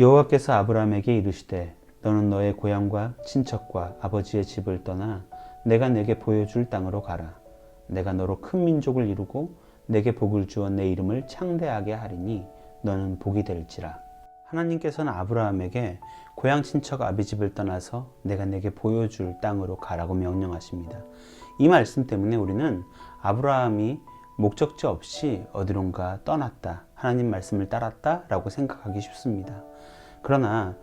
여호와께서 아브라함에게 이르시되 너는 너의 고향과 친척과 아버지의 집을 떠나 내가 내게 보여줄 땅으로 가라. 내가 너로 큰 민족을 이루고 내게 복을 주어 내 이름을 창대하게 하리니 너는 복이 될지라. 하나님께서는 아브라함에게 고향 친척 아비 집을 떠나서 내가 내게 보여줄 땅으로 가라고 명령하십니다. 이 말씀 때문에 우리는 아브라함이 목적지 없이 어디론가 떠났다, 하나님 말씀을 따랐다 라고 생각하기 쉽습니다. 그러나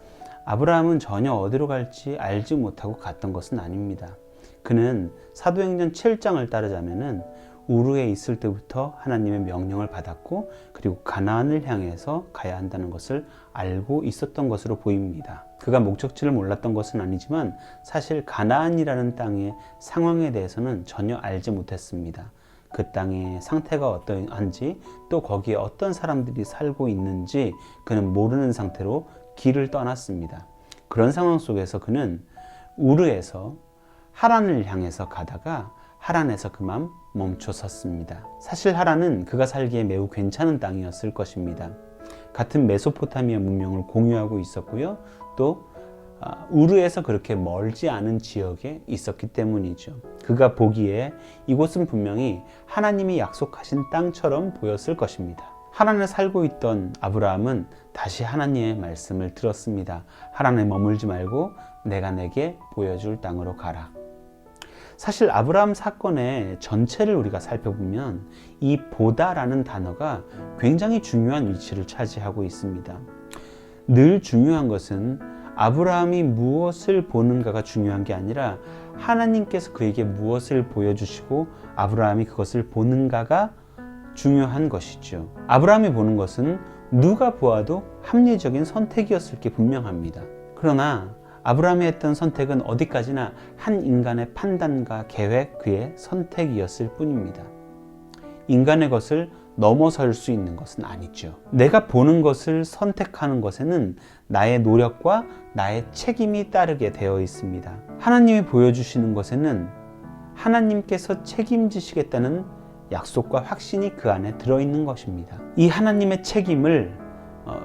아브라함은 전혀 어디로 갈지 알지 못하고 갔던 것은 아닙니다. 그는 사도행전 7장을 따르자면은 우르에 있을 때부터 하나님의 명령을 받았고 그리고 가나안을 향해서 가야 한다는 것을 알고 있었던 것으로 보입니다. 그가 목적지를 몰랐던 것은 아니지만 사실 가나안이라는 땅의 상황에 대해서는 전혀 알지 못했습니다. 그 땅의 상태가 어떠한지 또 거기에 어떤 사람들이 살고 있는지 그는 모르는 상태로 길을 떠났습니다. 그런 상황 속에서 그는 우르에서 하란을 향해서 가다가 하란에서 그만 멈춰 섰습니다. 사실 하란은 그가 살기에 매우 괜찮은 땅이었을 것입니다. 같은 메소포타미아 문명을 공유하고 있었고요. 또 우르에서 그렇게 멀지 않은 지역에 있었기 때문이죠. 그가 보기에 이곳은 분명히 하나님이 약속하신 땅처럼 보였을 것입니다. 하란에 살고 있던 아브라함은 다시 하나님의 말씀을 들었습니다. 하란에 머물지 말고 내가 내게 보여줄 땅으로 가라. 사실 아브라함 사건의 전체를 우리가 살펴보면 이 보다라는 단어가 굉장히 중요한 위치를 차지하고 있습니다. 늘 중요한 것은 아브라함이 무엇을 보는가가 중요한 게 아니라 하나님께서 그에게 무엇을 보여주시고 아브라함이 그것을 보는가가 중요한 것이죠. 아브라함이 보는 것은 누가 보아도 합리적인 선택이었을 게 분명합니다. 그러나 아브라함이 했던 선택은 어디까지나 한 인간의 판단과 계획, 그의 선택이었을 뿐입니다. 인간의 것을 넘어설 수 있는 것은 아니죠. 내가 보는 것을 선택하는 것에는 나의 노력과 나의 책임이 따르게 되어 있습니다. 하나님이 보여주시는 것에는 하나님께서 책임지시겠다는 약속과 확신이 그 안에 들어있는 것입니다. 이 하나님의 책임을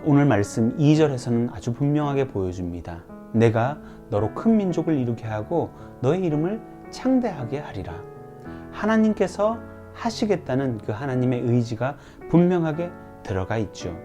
오늘 말씀 2절에서는 아주 분명하게 보여줍니다. 내가 너로 큰 민족을 이루게 하고 너의 이름을 창대하게 하리라. 하나님께서 하시겠다는 그 하나님의 의지가 분명하게 들어가 있죠.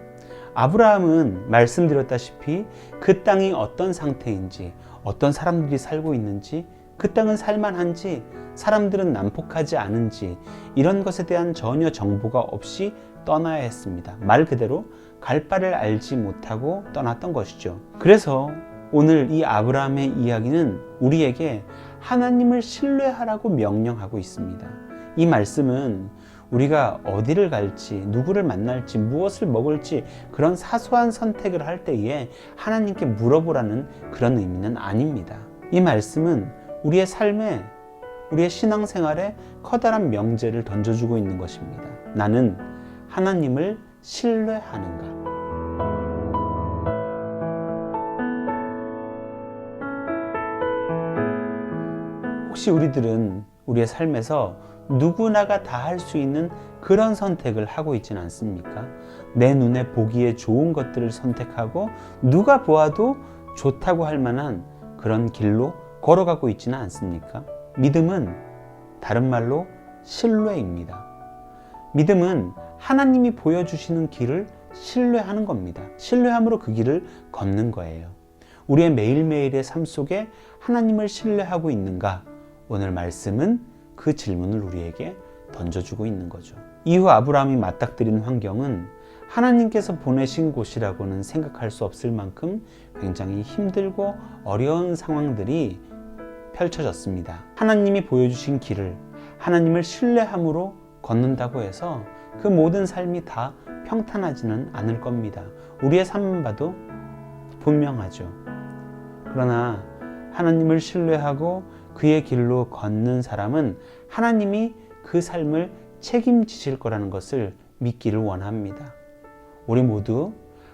아브라함은 말씀드렸다시피 그 땅이 어떤 상태인지, 어떤 사람들이 살고 있는지, 그 땅은 살만한지, 사람들은 난폭하지 않은지 이런 것에 대한 전혀 정보가 없이 떠나야 했습니다. 말 그대로 갈 바를 알지 못하고 떠났던 것이죠. 그래서 오늘 이 아브라함의 이야기는 우리에게 하나님을 신뢰하라고 명령하고 있습니다. 이 말씀은 우리가 어디를 갈지, 누구를 만날지, 무엇을 먹을지 그런 사소한 선택을 할 때에 하나님께 물어보라는 그런 의미는 아닙니다. 이 말씀은 우리의 삶에, 우리의 신앙생활에 커다란 명제를 던져주고 있는 것입니다. 나는 하나님을 신뢰하는가? 혹시 우리들은 우리의 삶에서 누구나가 다 할 수 있는 그런 선택을 하고 있지는 않습니까? 내 눈에 보기에 좋은 것들을 선택하고 누가 보아도 좋다고 할 만한 그런 길로 걸어가고 있지는 않습니까? 믿음은 다른 말로 신뢰입니다. 믿음은 하나님이 보여주시는 길을 신뢰하는 겁니다. 신뢰함으로 그 길을 걷는 거예요. 우리의 매일매일의 삶 속에 하나님을 신뢰하고 있는가? 오늘 말씀은 그 질문을 우리에게 던져주고 있는 거죠. 이후 아브라함이 맞닥뜨린 환경은 하나님께서 보내신 곳이라고는 생각할 수 없을 만큼 굉장히 힘들고 어려운 상황들이 펼쳐졌습니다. 하나님이 보여주신 길을 하나님을 신뢰함으로 걷는다고 해서 그 모든 삶이 다 평탄하지는 않을 겁니다. 우리의 삶만 봐도 분명하죠. 그러나 하나님을 신뢰하고 그의 길로 걷는 사람은 하나님이 그 삶을 책임지실 거라는 것을 믿기를 원합니다. 우리 모두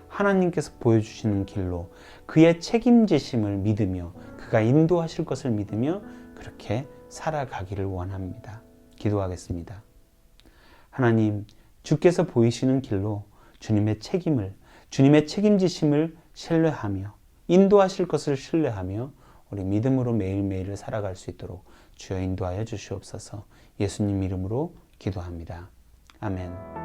하나님께서 보여주시는 길로 그의 책임지심을 믿으며 그가 인도하실 것을 믿으며 그렇게 살아가기를 원합니다. 기도하겠습니다. 하나님, 주께서 보이시는 길로 주님의 책임을, 주님의 책임지심을 신뢰하며 인도하실 것을 신뢰하며 우리 믿음으로 매일매일을 살아갈 수 있도록 주여 인도하여 주시옵소서. 예수님 이름으로 기도합니다. 아멘.